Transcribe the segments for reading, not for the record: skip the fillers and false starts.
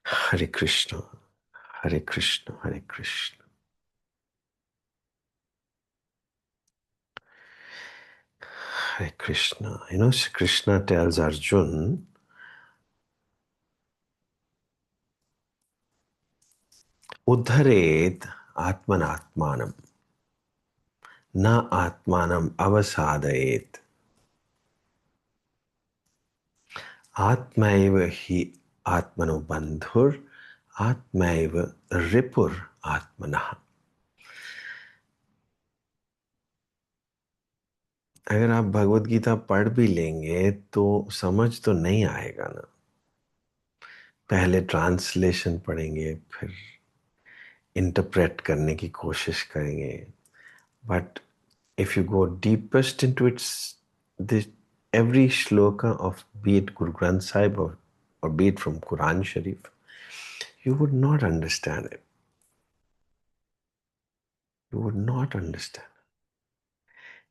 Hare Krishna, Hare Krishna, Hare Krishna, Hare Krishna. Krishna tells Arjun, Uddharet Atmanatmanam, Na Atmanam Avasadayet, Atmaiva hi Atmano Bandhur, Atmaiva Ripur Atmanah. अगर आप भगवत गीता पढ़ भी लेंगे तो समझ तो नहीं आएगा ना। पहले ट्रांसलेशन पढ़ेंगे, फिर इंटरप्रेट करने की कोशिश करेंगे। But if you go deepest into this every shloka of be it Guru Granth Sahib or be it from Quran Sharif, you would not understand it. You would not understand.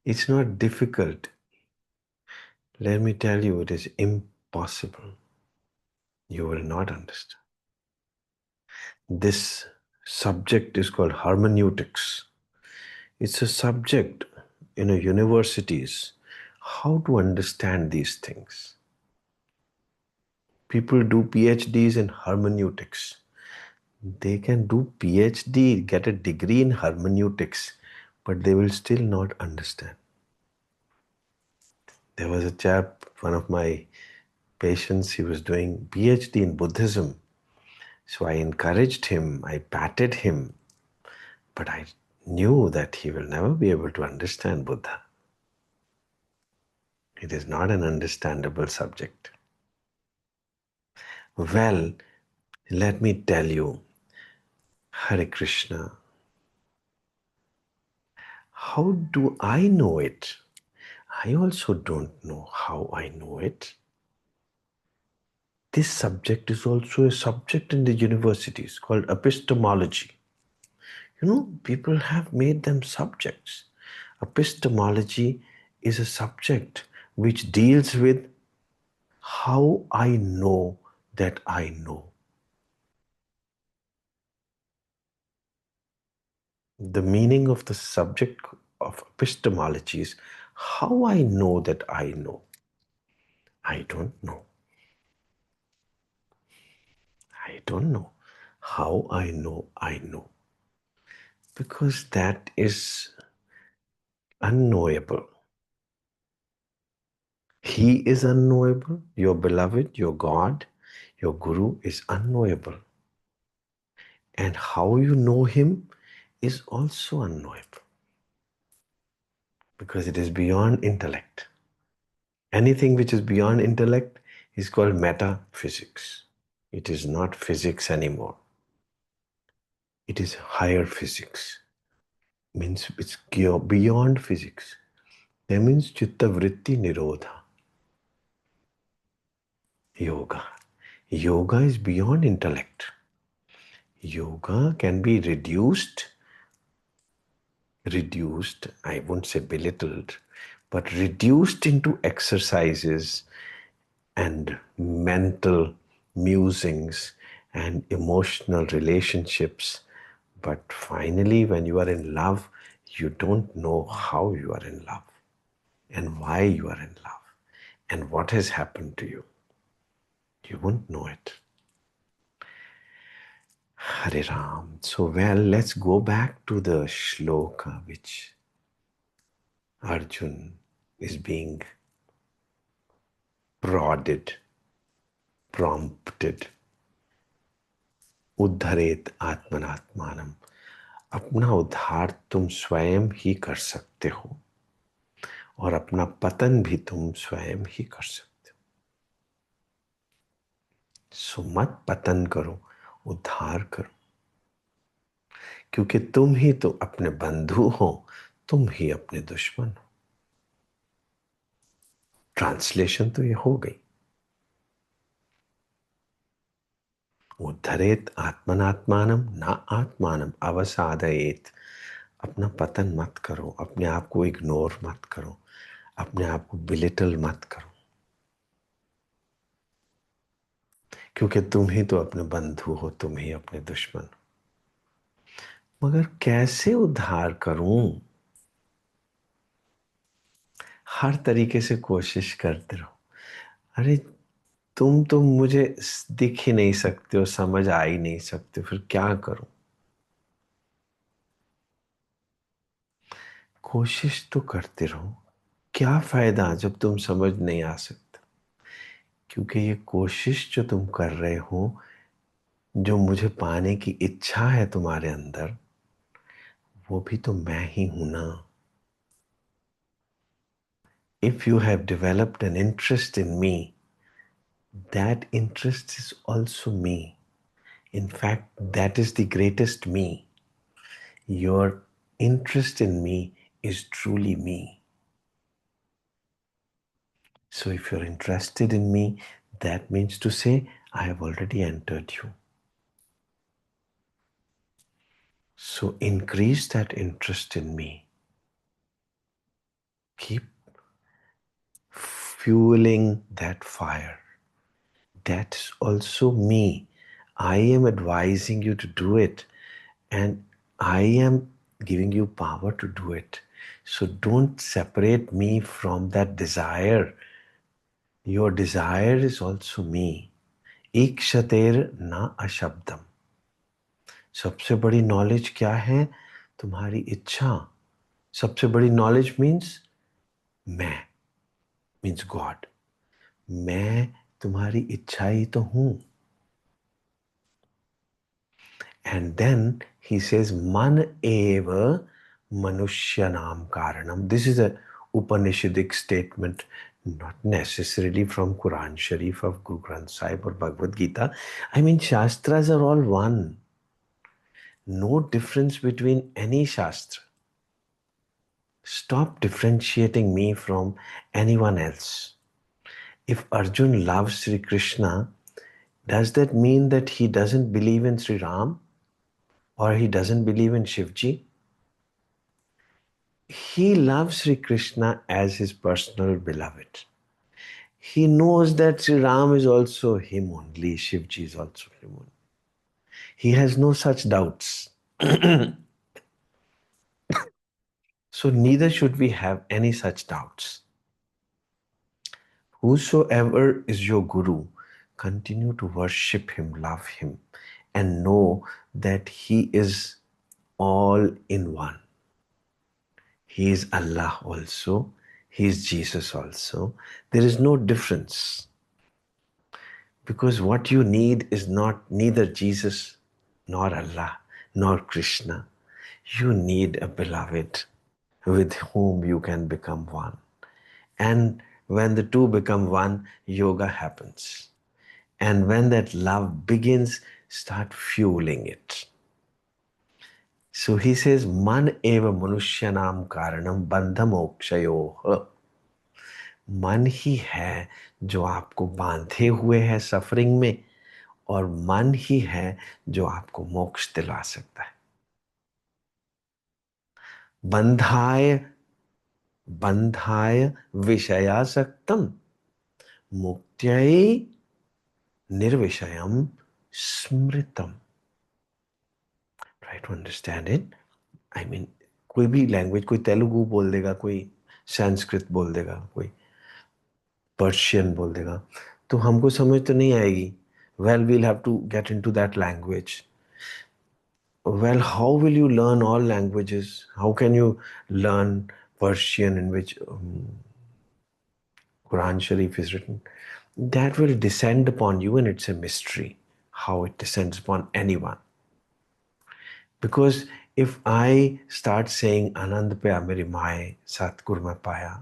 It's not difficult. Let me tell you, it is impossible. You will not understand. This subject is called hermeneutics. It's a subject in universities, how to understand these things. People do PhDs in hermeneutics. They can do PhD, get a degree in hermeneutics, but they will still not understand. There was a chap, one of my patients, he was doing PhD in Buddhism. So I encouraged him, I patted him, but I knew that he will never be able to understand Buddha. It is not an understandable subject. Well, let me tell you, Hare Krishna, how do I know it? I also don't know how I know it. This subject is also a subject in the universities called epistemology. People have made them subjects. Epistemology is a subject which deals with how I know that I know. The meaning of the subject of epistemology is how I know that I know. I don't know. I don't know how I know I know. Because that is unknowable. He is unknowable. Your beloved, your God, your Guru is unknowable. And how you know him is also unknowable. Because it is beyond intellect. Anything which is beyond intellect is called metaphysics. It is not physics anymore. It is higher physics. Means it's beyond physics. That means chitta vritti nirodha. Yoga. Yoga is beyond intellect. Yoga can be reduced, I won't say belittled, but reduced into exercises and mental musings and emotional relationships. But finally, when you are in love, you don't know how you are in love and why you are in love and what has happened to you. You won't know it. Hare Ram. So, let's go back to the shloka which Arjun is being prodded, prompted. उद्धरेत आत्मनात्मानम. अपना उद्धार तुम स्वयं ही कर सकते हो और अपना पतन भी तुम स्वयं ही कर सकते हो. सो मत पतन करो, उद्धार करो. क्योंकि तुम ही तो अपने बंधु हो, तुम ही अपने दुश्मन हो. ट्रांसलेशन तो ये हो गई. उद्धरेत आत्मनात्मानम ना आत्मानम अवसादयेत. अपना पतन मत करो, अपने आप को इग्नोर मत करो, अपने आप को बिलिटल मत करो. क्योंकि तुम ही तो अपने बंधु हो, तुम ही अपने दुश्मन हो। मगर कैसे उद्धार करूं? हर तरीके से कोशिश करते रहो। अरे तुम तो मुझे दिख ही नहीं सकते हो, समझ आ ही नहीं सकते, फिर क्या करूं? कोशिश तो करते रहो। क्या फायदा जब तुम समझ नहीं आ सकते? क्योंकि ये कोशिश जो तुम कर रहे हो, जो मुझे पाने की इच्छा है तुम्हारे अंदर, वो भी तो मैं ही हूं ना। If you have developed an interest in me, that interest is also me. In fact, that is the greatest me. Your interest in me is truly me. So, if you're interested in me, that means to say, I have already entered you. So, increase that interest in me. Keep fueling that fire. That's also me. I am advising you to do it, and I am giving you power to do it. So, don't separate me from that desire. Your desire is also me. इक्षतेर ना अशब्दम। सबसे बड़ी knowledge क्या है? तुम्हारी इच्छा। सबसे बड़ी knowledge means मैं, मीन्स गॉड। मैं तुम्हारी इच्छा ही तो हूं। एंड देन ही सेज मन एव मनुष्य नाम कारणम। This is a Upanishadic statement, not necessarily from Quran Sharif of Guru Granth Sahib or Bhagavad Gita. I mean, Shastras are all one. No difference between any Shastra. Stop differentiating me from anyone else. If Arjun loves Sri Krishna, does that mean that he doesn't believe in Sri Ram or he doesn't believe in Shivji? He loves Sri Krishna as his personal beloved. He knows that Sri Ram is also him only, Shivji is also him only. He has no such doubts. So neither should we have any such doubts. Whosoever is your Guru, continue to worship him, love him, and know that he is all in one. He is Allah also, he is Jesus also. There is no difference. Because what you need is not neither Jesus nor Allah nor Krishna. You need a beloved with whom you can become one. And when the two become one, yoga happens. And when that love begins, start fueling it. So he says, Man eva manushyanam karanam bandhamokshayoh. मन ही है जो आपको बांधे हुए है suffering में, और मन ही है जो आपको मोक्ष दिला सकता है। बंधाय बंधाय विषयासक्तम मुक्त्यै निर्विषयम स्मृतम। Try to understand it. I mean, कोई भी लैंग्वेज, कोई तेलुगु बोल देगा, कोई संस्कृत बोल देगा, कोई पर्शियन बोल देगा, तो हमको समझ तो नहीं आएगी। Well, we'll have to get into that language. Well, how will you learn all languages? How can you learn Persian, in which Quran Sharif is written? That will descend upon you, and it's a mystery how it descends upon anyone. Because if I start saying Anand Pya Meri Mai, Satgur Mein Paya,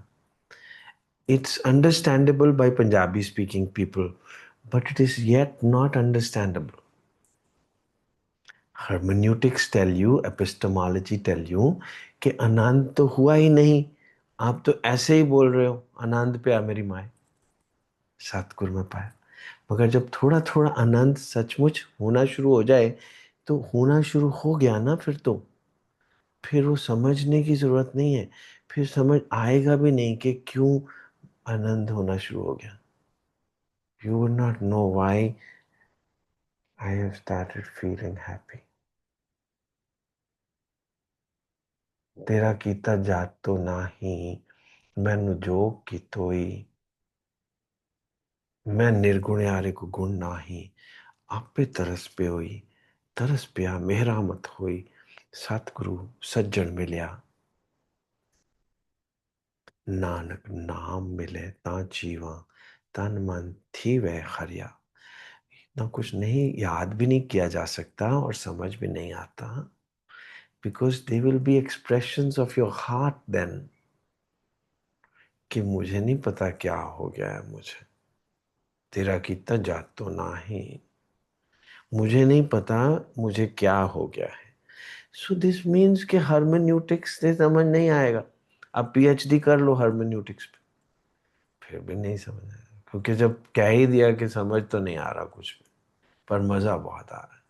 it's understandable by Punjabi speaking people, but it is yet not understandable. Hermeneutics tell you, epistemology tell you कि आनंद तो हुआ ही नहीं, आप तो ऐसे ही बोल रहे हो आनंद पे आ मेरी माए, सतगुरु में पाया। मगर जब थोड़ा थोड़ा आनंद सचमुच होना शुरू हो जाए, तो होना शुरू हो गया ना, फिर वो समझने की जरूरत नहीं है। फिर समझ आएगा भी नहीं कि क्यों आनंद होना शुरू हो गया। You would not know why I have started feeling happy. तेरा कीता जात तो नाही, मैनू जोग की तोई, मैं निर्गुण यारे को गुण नाही, आपे तरस पे होई, तरस पिया मेहरा मत होई, सतगुरु सज्जन मिलिया, नानक नाम मिले ता जीवा, तन मन थी वह हरिया। इतना कुछ नहीं, याद भी नहीं किया जा सकता और समझ भी नहीं आता, because they will be expressions of your heart then, कि मुझे नहीं पता क्या हो गया है मुझे, तेरा कितना जात तो ना ही, मुझे नहीं पता मुझे क्या हो गया है। सो दिस मीन्स कि हर्मेन्यूटिक्स से समझ नहीं आएगा। आप पीएचडी कर लो हर्मेन्यूटिक्स पे, फिर भी नहीं समझ आएगा, क्योंकि जब कह ही दिया कि समझ तो नहीं आ रहा कुछ भी, पर मजा बहुत आ रहा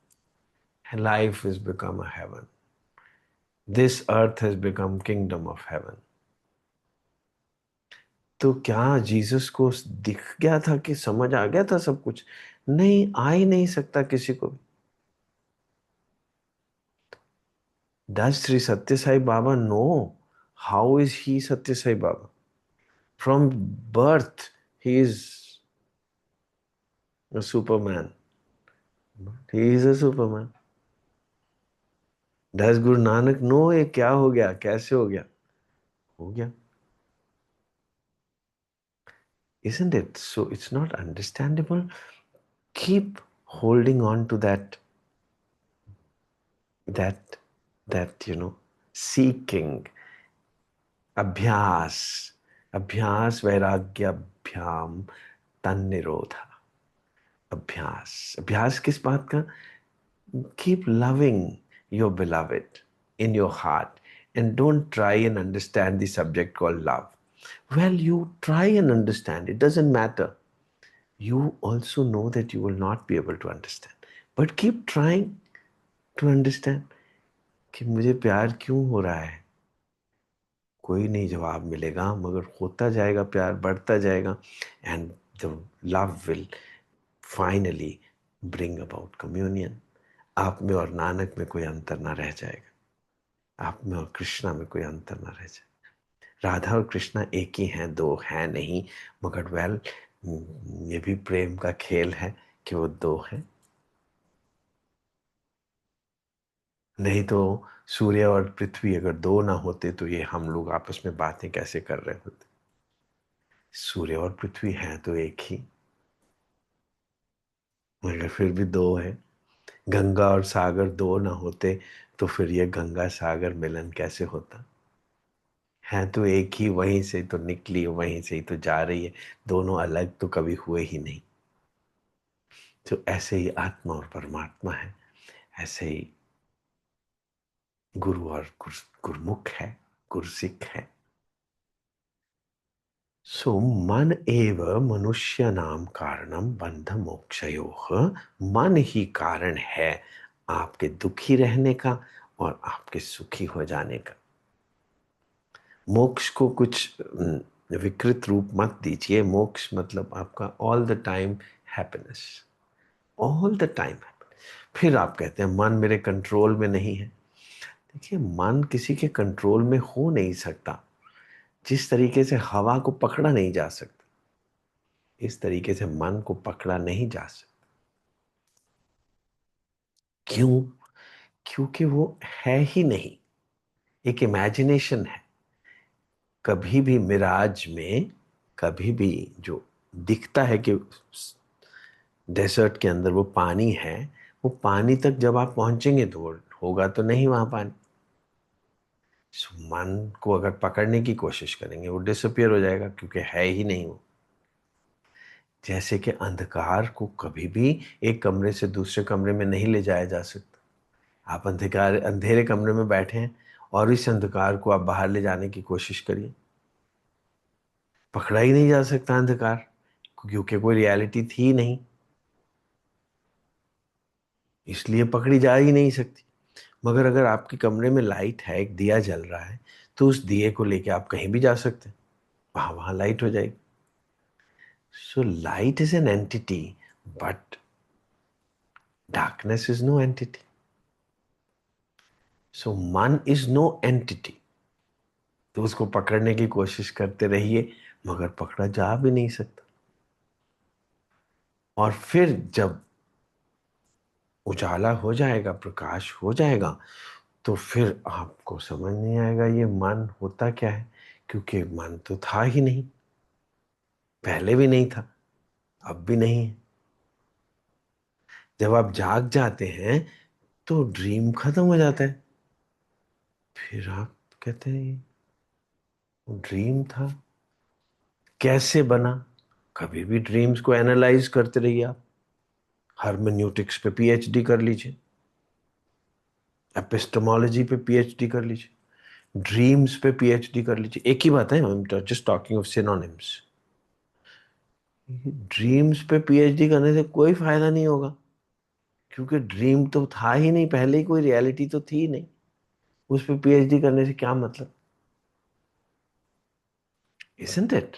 है। Life is become a heaven, this earth has become kingdom of heaven. तो क्या जीसस को दिख गया था कि समझ आ गया था सब कुछ? नहीं, आ ही नहीं सकता किसी को भी। Does Sri Satya Sai Baba know how is he Satya Sai Baba? From birth, he is a Superman. He is a Superman. Does Guru Nanak know ये क्या हो गया, कैसे हो गया? हो गया. Isn't it? So it's not understandable. Keep holding on to that, seeking, अभ्यास, अभ्यास वैराग्याभ्याम तन्निरोधा। अभ्यास, अभ्यास किस बात का? Keep loving your beloved in your heart and don't try and understand the subject called love. Well, you try and understand, it doesn't matter. You also know that you will not be able to understand. But keep trying to understand कि मुझे प्यार क्यों हो रहा है। कोई नहीं जवाब मिलेगा, मगर होता जाएगा, प्यार बढ़ता जाएगा, and the love will finally bring about communion. आप में और नानक में कोई अंतर ना रह जाएगा, आप में और कृष्णा में कोई अंतर ना रह जाए। राधा और कृष्णा एक ही हैं, दो हैं नहीं, मगर वेल, ये भी प्रेम का खेल है कि वो दो हैं। नहीं तो सूर्य और पृथ्वी अगर दो ना होते तो ये हम लोग आपस में बातें कैसे कर रहे होते? सूर्य और पृथ्वी हैं तो एक ही, मगर फिर भी दो है। गंगा और सागर दो ना होते तो फिर ये गंगा सागर मिलन कैसे होता? है तो एक ही, वहीं से तो निकली, वहीं से ही तो जा रही है, दोनों अलग तो कभी हुए ही नहीं। तो ऐसे ही आत्मा और परमात्मा है, ऐसे ही गुरु और गुरुमुख है, गुरसिक है। सो मन एव मनुष्य नाम कारणम बंध मोक्षयोः, मन ही कारण है आपके दुखी रहने का और आपके सुखी हो जाने का। मोक्ष को कुछ विकृत रूप मत दीजिए। मोक्ष मतलब आपका all the time happiness, all the time. फिर आप कहते हैं मन मेरे कंट्रोल में नहीं है। देखिए, मन किसी के कंट्रोल में हो नहीं सकता। जिस तरीके से हवा को पकड़ा नहीं जा सकता, इस तरीके से मन को पकड़ा नहीं जा सकता। क्यों? क्योंकि वो है ही नहीं, एक इमेजिनेशन है। कभी भी मिराज में, कभी भी जो दिखता है कि डेजर्ट के अंदर वो पानी है, वो पानी तक जब आप पहुंचेंगे तो वो होगा तो नहीं वहां पानी। मन को अगर पकड़ने की कोशिश करेंगे वो डिसअपियर हो जाएगा, क्योंकि है ही नहीं वो। जैसे कि अंधकार को कभी भी एक कमरे से दूसरे कमरे में नहीं ले जाया जा सकता। आप अंधेरे कमरे में बैठे हैं और इस अंधकार को आप बाहर ले जाने की कोशिश करिए, पकड़ा ही नहीं जा सकता अंधकार, क्योंकि कोई रियलिटी थी नहीं, इसलिए पकड़ी जा ही नहीं सकती। मगर अगर आपके कमरे में लाइट है, एक दिया जल रहा है, तो उस दिए को लेके आप कहीं भी जा सकते हैं, वहां वहां लाइट हो जाएगी। So light is an entity, but Darkness is no entity. So मन is no entity. तो उसको पकड़ने की कोशिश करते रहिए, मगर पकड़ा जा भी नहीं सकता। और फिर जब उजाला हो जाएगा, प्रकाश हो जाएगा, तो फिर आपको समझ नहीं आएगा ये मन होता क्या है, क्योंकि मन तो था ही नहीं, पहले भी नहीं था, अब भी नहीं है। जब आप जाग जाते हैं तो ड्रीम खत्म हो जाता है, फिर आप कहते हैं ये ड्रीम था, कैसे बना। कभी भी ड्रीम्स को एनालाइज करते रहिए आप। हर्मेन्यूटिक्स पे पीएचडी कर लीजिए, एपिस्टेमोलॉजी पे पीएचडी कर लीजिए, ड्रीम्स पे पीएचडी कर लीजिए। एक ही बात है, I am just talking of synonyms. Dreams पे पीएचडी करने से कोई फायदा नहीं होगा, क्योंकि ड्रीम तो था ही नहीं, पहले ही कोई रियलिटी तो थी ही नहीं। उस पे पीएचडी करने से क्या मतलब, इजंट इट?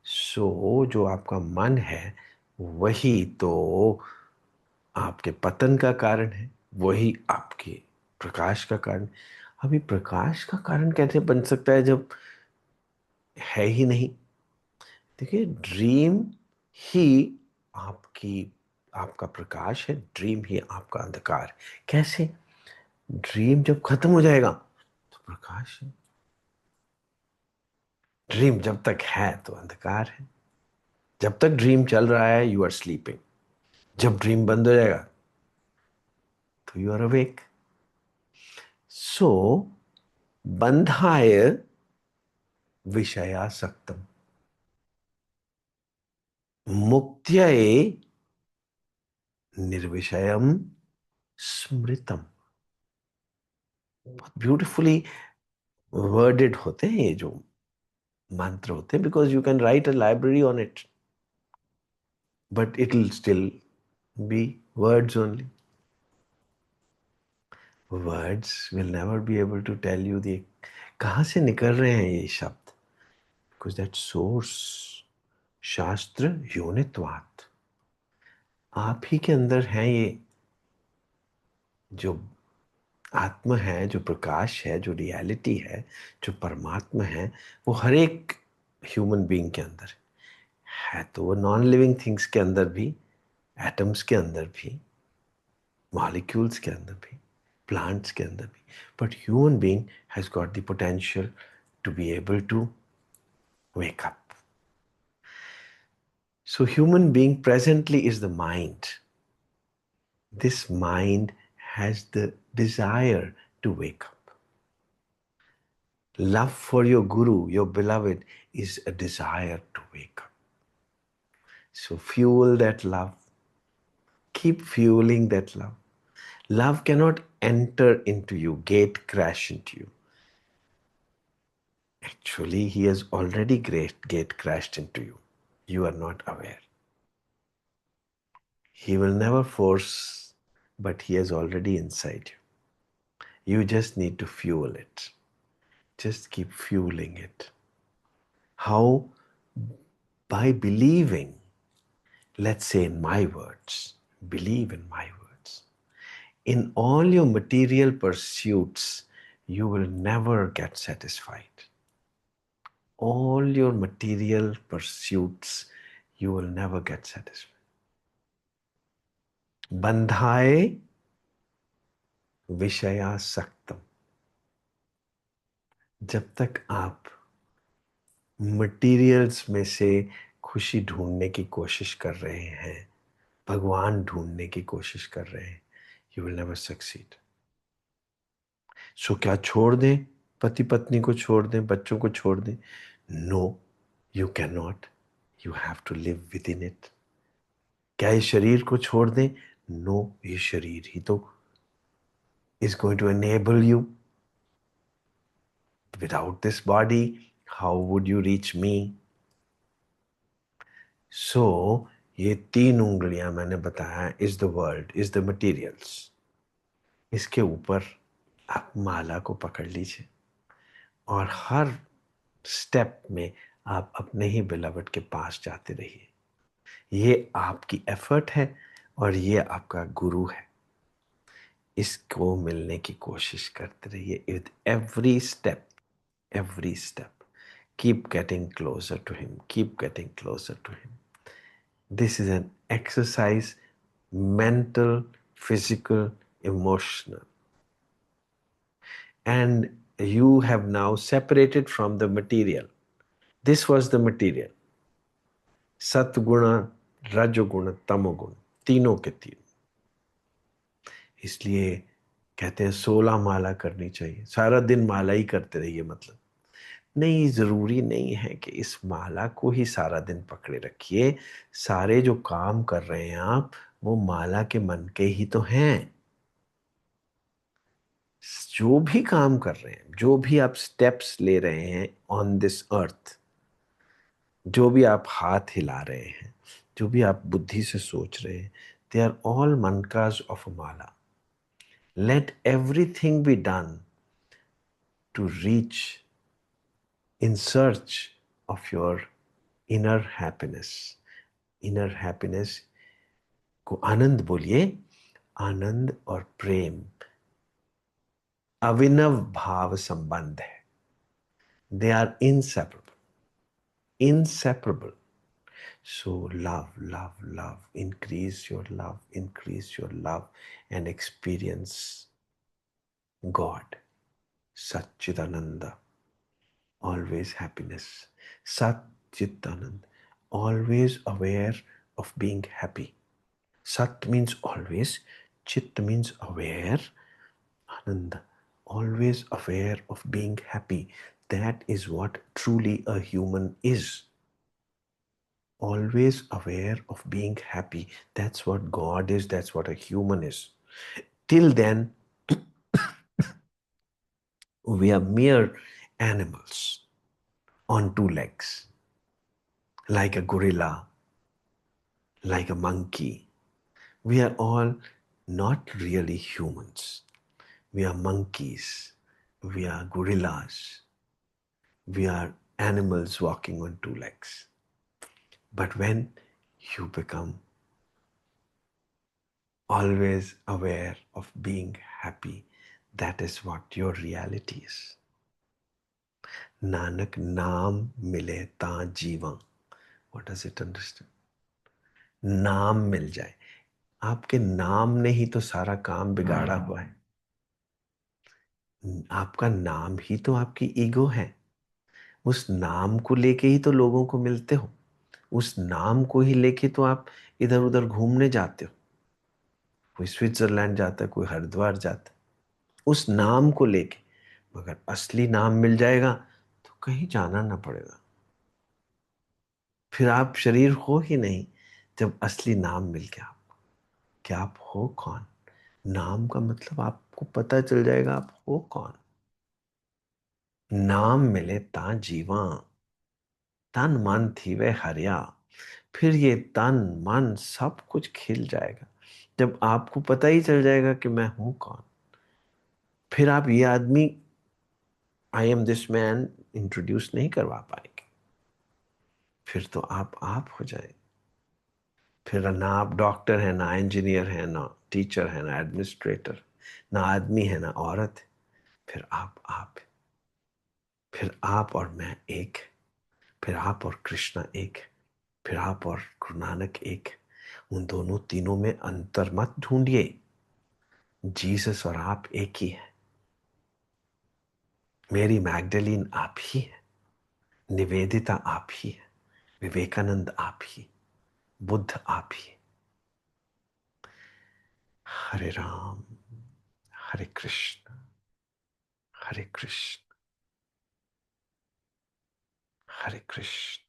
सो जो आपका मन है वही तो आपके पतन का कारण है, वही आपके प्रकाश का कारण। अभी प्रकाश का कारण कैसे बन सकता है जब है ही नहीं? देखिए, ड्रीम ही आपकी आपका प्रकाश है, ड्रीम ही आपका अंधकार। कैसे? ड्रीम जब खत्म हो जाएगा तो प्रकाश है। ड्रीम जब तक है तो अंधकार है। जब तक ड्रीम चल रहा है यू आर स्लीपिंग, जब ड्रीम बंद हो जाएगा तो यू आर अवेक। सो बंधाय विषयासक्तम, मुक्त्यै निर्विषयम स्मृतम। बहुत ब्यूटिफुली वर्डेड होते हैं ये जो मंत्र होते हैं, because you can write a library on it, but it will still be words only. Words will never be able to tell you the कहाँ से निकल रहे हैं ये शब्द, बिकॉज दैट सोर्स शास्त्र योनित्वात्, आप ही के अंदर है ये जो आत्मा है, जो प्रकाश है, जो रियलिटी है, जो परमात्मा है, वो हर एक ह्यूमन बीइंग के अंदर है। तो वो नॉन लिविंग थिंग्स के अंदर भी, एटम्स के अंदर भी, मॉलिक्यूल्स के अंदर भी, प्लांट्स के अंदर भी, but human being has got the potential to be able to wake up. So human being presently is the mind. This mind has the desire to wake up. Love for your guru, your beloved, is a desire to wake up. So fuel that love. Keep fueling that love. Love cannot enter into you, gate crash into you. Actually, he has already gate crashed into you. You are not aware. He will never force, but he is already inside you. You just need to fuel it. Just keep fueling it. How? By believing. Let's say in my words, believe in my words. In all your material pursuits, you will never get satisfied. All your material pursuits, you will never get satisfied. Bandhaye विषयासक्तम, जब तक आप materials में से खुशी ढूंढने की कोशिश कर रहे हैं, भगवान ढूंढने की कोशिश कर रहे हैं, यू विल नेवर सक्सीड। सो क्या छोड़ दें? पति पत्नी को छोड़ दें, बच्चों को छोड़ दें? No, you can not. You have to live with in it. क्या इस शरीर को छोड़ दें? नो, ये शरीर ही तो is going to enable you. Without this body, how would you reach me? So, ये 3 उंगलियां मैंने बताया is the world, is the materials. इसके ऊपर आप माला को पकड़ लीजिए और हर स्टेप में आप अपने ही बिलवड के पास जाते रहिए। ये आपकी एफर्ट है, और ये आपका गुरु है, इसको मिलने की कोशिश करते रहिए with every step, every step. Keep getting closer to him, keep getting closer to him. This is an exercise, mental, physical, emotional. And you have now separated from the material. This was the material. सत्गुण, रजोगुण, तमोगुण, तीनों के तीन. इसलिए कहते हैं 16 माला करनी चाहिए. सारा दिन माला ही करते रहिए मतलब नहीं, जरूरी नहीं है कि इस माला को ही सारा दिन पकड़े रखिए. सारे जो काम कर रहे हैं आप, वो माला के मन के ही तो हैं. जो भी काम कर रहे हैं, जो भी आप स्टेप्स ले रहे हैं ऑन दिस अर्थ, जो भी आप हाथ हिला रहे हैं, जो भी आप बुद्धि से सोच रहे हैं, दे आर ऑल मनकाज of a mala. Let everything be done to reach in search of your inner happiness. Inner happiness को आनंद बोलिए. आनंद और प्रेम अविनव भाव संबंध है. They are inseparable, inseparable. So love, love, love. Increase your love, increase your love, and experience God, Satchidananda, always happiness. Satchitanand, always aware of being happy. Sat means always, Chit means aware, Ananda, always aware of being happy. That is what truly a human is. Always aware of being happy. That's what God is, that's what a human is. Till then, we are mere animals on two legs, like a gorilla, like a monkey. We are all not really humans. We are monkeys. We are gorillas. We are animals walking on two legs. But when you become always aware of being happy, that is what your reality is. Nanak naam mile ta जीवा. What does it understand? नाम मिल जाए. आपके नाम ने ही तो सारा काम बिगाड़ा हुआ है. आपका नाम ही तो आपकी ईगो है. उस नाम को लेके ही तो लोगों को मिलते हो. उस नाम को ही लेके तो आप इधर उधर घूमने जाते हो. कोई स्विट्जरलैंड जाता है, कोई हरिद्वार जाता है, उस नाम को लेके. मगर असली नाम मिल जाएगा तो कहीं जाना ना पड़ेगा. फिर आप शरीर हो ही नहीं जब असली नाम मिल गया आपको कि आप हो कौन. नाम का मतलब आपको पता चल जाएगा आप हो कौन. नाम मिले ता जीवा, तन मन थी वे हरिया. फिर ये तन मन सब कुछ खिल जाएगा जब आपको पता ही चल जाएगा कि मैं हूं कौन. फिर आप ये आदमी I am this man introduce नहीं करवा पाएंगे. फिर तो आप हो जाए. फिर ना आप डॉक्टर हैं, ना इंजीनियर हैं, ना टीचर हैं, ना एडमिनिस्ट्रेटर, ना आदमी है, ना औरत है. फिर आप. फिर आप और मैं एक. फिर आप और कृष्णा एक. फिर आप और गुरु नानक एक. उन दोनों तीनों में अंतर मत ढूंढिए. जीसस और आप एक ही है. मेरी मैग्डलीन आप ही है. निवेदिता आप ही है. विवेकानंद आप ही. बुद्ध आप ही. हरे राम, हरे कृष्ण, हरे कृष्ण, हरे कृष्ण.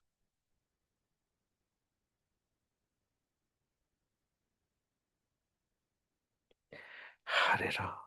हरे राम.